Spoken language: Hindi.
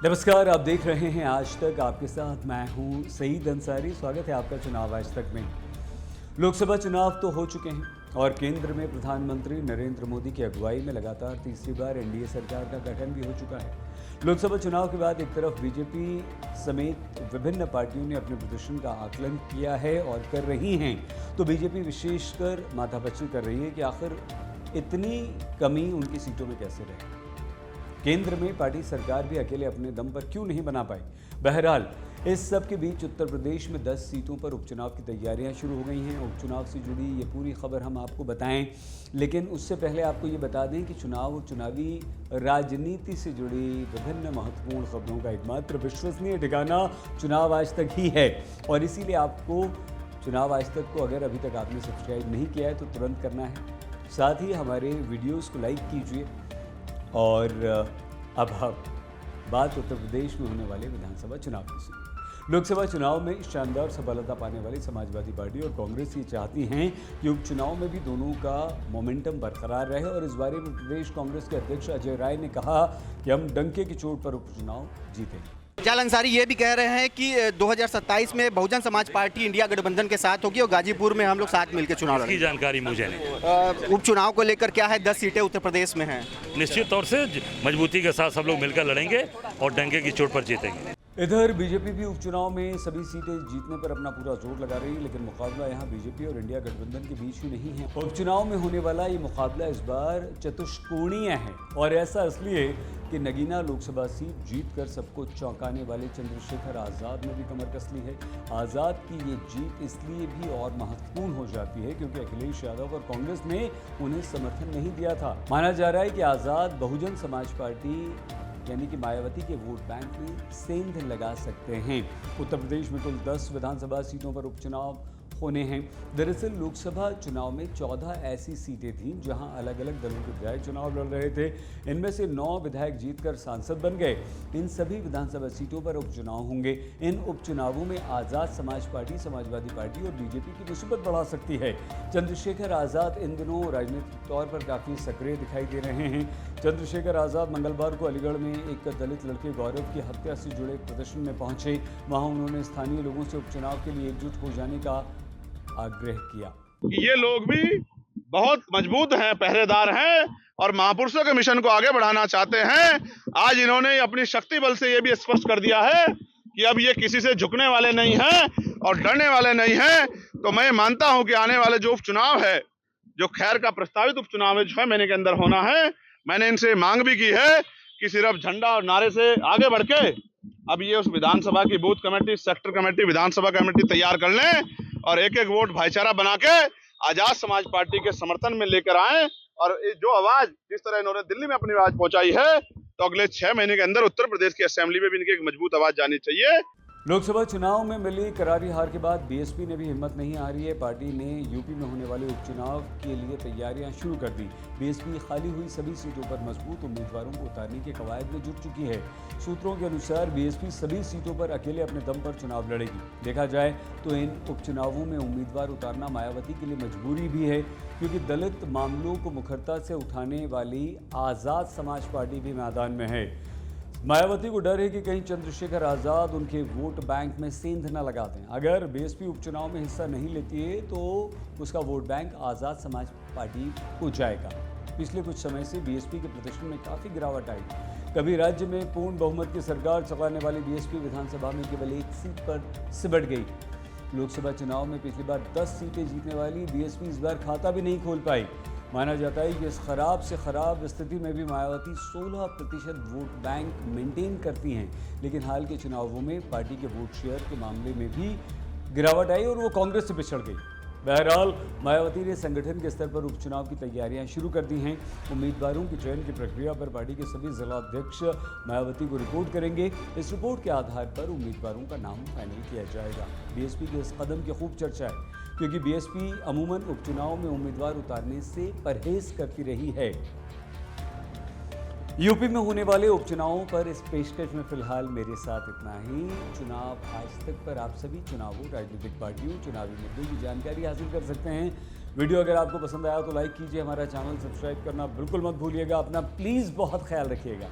नमस्कार, आप देख रहे हैं आज तक। आपके साथ मैं हूं सईद अंसारी। स्वागत है आपका चुनाव आज तक में। लोकसभा चुनाव तो हो चुके हैं और केंद्र में प्रधानमंत्री नरेंद्र मोदी की अगुवाई में लगातार तीसरी बार एनडीए सरकार का गठन भी हो चुका है। लोकसभा चुनाव के बाद एक तरफ बीजेपी समेत विभिन्न पार्टियों ने अपने प्रदर्शन का आकलन किया है और कर रही हैं, तो बीजेपी विशेषकर माथापच्ची कर रही है कि आखिर इतनी कमी उनकी सीटों में कैसे रहे। केंद्र में पार्टी सरकार भी अकेले अपने दम पर क्यों नहीं बना पाई। बहरहाल इस सब के बीच उत्तर प्रदेश में 10 सीटों पर उपचुनाव की तैयारियां शुरू हो गई हैं। उपचुनाव से जुड़ी ये पूरी खबर हम आपको बताएं, लेकिन उससे पहले आपको ये बता दें कि चुनाव और चुनावी राजनीति से जुड़ी विभिन्न महत्वपूर्ण खबरों का एकमात्र विश्वसनीय ठिकाना चुनाव आज तक ही है। और इसीलिए आपको चुनाव आज तक को अगर अभी तक आपने सब्सक्राइब नहीं किया है तो तुरंत करना है। साथ ही हमारे वीडियोज़ को लाइक कीजिए। और अब बात उत्तर प्रदेश में होने वाले विधानसभा चुनाव की सुनिए। लोकसभा चुनाव में शानदार सफलता पाने वाली समाजवादी पार्टी और कांग्रेस ये चाहती हैं कि उपचुनाव में भी दोनों का मोमेंटम बरकरार रहे। और इस बारे में प्रदेश कांग्रेस के अध्यक्ष अजय राय ने कहा कि हम डंके की चोट पर उपचुनाव जीतेंगे। जाल अंसारी ये भी कह रहे हैं कि 2027 में बहुजन समाज पार्टी इंडिया गठबंधन के साथ होगी और गाजीपुर में हम लोग साथ मिलकर चुनाव लड़ेंगे। इसकी जानकारी मुझे नहीं। उपचुनाव को लेकर क्या है, 10 सीटें उत्तर प्रदेश में हैं। निश्चित तौर से मजबूती के साथ सब लोग मिलकर लड़ेंगे और डंके की चोट पर जीतेंगे। इधर बीजेपी भी उपचुनाव में सभी सीटें जीतने पर अपना पूरा जोर लगा रही है, लेकिन मुकाबला यहां बीजेपी और इंडिया गठबंधन के बीच ही नहीं है। उपचुनाव में होने वाला ये मुकाबला इस बार चतुष्कोणीय है और ऐसा इसलिए कि नगीना लोकसभा सीट जीतकर सबको चौंकाने वाले चंद्रशेखर आज़ाद ने भी कमर कस ली है। आज़ाद की ये जीत इसलिए भी और महत्वपूर्ण हो जाती है क्योंकि अखिलेश यादव और कांग्रेस ने उन्हें समर्थन नहीं दिया था। माना जा रहा है कि आज़ाद बहुजन समाज पार्टी यानी कि मायावती के वोट बैंक में सेंध लगा सकते हैं। उत्तर प्रदेश में कुल 10 विधानसभा सीटों पर उपचुनाव होने हैं। दरअसल लोकसभा चुनाव में 14 ऐसी सीटें थीं जहां अलग अलग दलों के विधायक चुनाव लड़ रहे थे। इनमें से 9 विधायक जीतकर सांसद बन गए। इन सभी विधानसभा सीटों पर उपचुनाव होंगे। इन उपचुनावों में आज़ाद समाज पार्टी, समाजवादी पार्टी और बीजेपी की मुसीबत बढ़ा सकती है। चंद्रशेखर आज़ाद इन दिनों राजनीतिक तौर पर काफ़ी सक्रिय दिखाई दे रहे हैं। चंद्रशेखर आज़ाद मंगलवार को अलीगढ़ में एक दलित लड़के गौरव की हत्या से जुड़े प्रदर्शन में पहुंचे। वहां उन्होंने स्थानीय लोगों से उपचुनाव के लिए एकजुट हो जाने का आग्रह किया। ये लोग भी बहुत मजबूत हैं, पहरेदार हैं और महापुरुषों के मिशन को आगे बढ़ाना चाहते हैं। आज इन्होंने अपनी शक्ति बल से ये भी स्पष्ट कर दिया है कि अब ये किसी से झुकने वाले नहीं हैं और डरने वाले नहीं हैं। तो मैं मानता हूं कि आने वाले जो उपचुनाव है, जो खैर का प्रस्तावित उपचुनाव है, 6 महीने के अंदर होना है, मैंने इनसे मांग भी की है कि सिर्फ झंडा और नारे से आगे बढ़ के अब ये उस विधानसभा की बूथ कमेटी, सेक्टर कमेटी, विधानसभा कमेटी तैयार कर लें और एक एक वोट भाईचारा बना के आजाद समाज पार्टी के समर्थन में लेकर आए। और जो आवाज जिस तरह इन्होंने दिल्ली में अपनी आवाज पहुंचाई है, तो अगले 6 महीने के अंदर उत्तर प्रदेश की असेंबली में भी इनकी एक मजबूत आवाज जानी चाहिए। लोकसभा चुनाव में मिली करारी हार के बाद बीएसपी ने भी हिम्मत नहीं हारी है। पार्टी ने यूपी में होने वाले उपचुनाव के लिए तैयारियां शुरू कर दी। बीएसपी खाली हुई सभी सीटों पर मजबूत उम्मीदवारों को उतारने के कवायद में जुट चुकी है। सूत्रों के अनुसार बीएसपी सभी सीटों पर अकेले अपने दम पर चुनाव लड़ेगी। देखा जाए तो इन उपचुनावों में उम्मीदवार उतारना मायावती के लिए मजबूरी भी है, क्योंकि दलित मामलों को मुखरता से उठाने वाली आज़ाद समाज पार्टी भी मैदान में है। मायावती को डर है कि कहीं चंद्रशेखर आज़ाद उनके वोट बैंक में सेंध न लगा दें। अगर बीएसपी उपचुनाव में हिस्सा नहीं लेती है तो उसका वोट बैंक आज़ाद समाज पार्टी को जाएगा। पिछले कुछ समय से बीएसपी के प्रदर्शन में काफ़ी गिरावट आई। कभी राज्य में पूर्ण बहुमत की सरकार चलाने वाली बीएसपी विधानसभा में केवल 1 सीट पर सिमट गई। लोकसभा चुनाव में पिछली बार 10 सीटें जीतने वाली बीएसपी इस बार खाता भी नहीं खोल पाई। माना जाता है कि इस खराब से खराब स्थिति में भी मायावती 16% वोट बैंक मेंटेन करती हैं, लेकिन हाल के चुनावों में पार्टी के वोट शेयर के मामले में भी गिरावट आई और वो कांग्रेस से पिछड़ गई। बहरहाल मायावती ने संगठन के स्तर पर उपचुनाव की तैयारियां शुरू कर दी हैं। उम्मीदवारों की चयन की प्रक्रिया पर पार्टी के सभी जिलाध्यक्ष मायावती को रिपोर्ट करेंगे। इस रिपोर्ट के आधार पर उम्मीदवारों का नाम फाइनल किया जाएगा। बीएसपी के इस कदम की खूब चर्चा है, क्योंकि बीएसपी अमूमन उपचुनाव में उम्मीदवार उतारने से परहेज करती रही है। यूपी में होने वाले उपचुनावों पर इस पेशकश में फिलहाल मेरे साथ इतना ही। चुनाव आज तक पर आप सभी चुनावों, राजनीतिक पार्टियों, चुनावी मुद्दों की जानकारी हासिल कर सकते हैं। वीडियो अगर आपको पसंद आया तो लाइक कीजिए, हमारा चैनल सब्सक्राइब करना बिल्कुल मत भूलिएगा। अपना प्लीज़ बहुत ख्याल रखिएगा।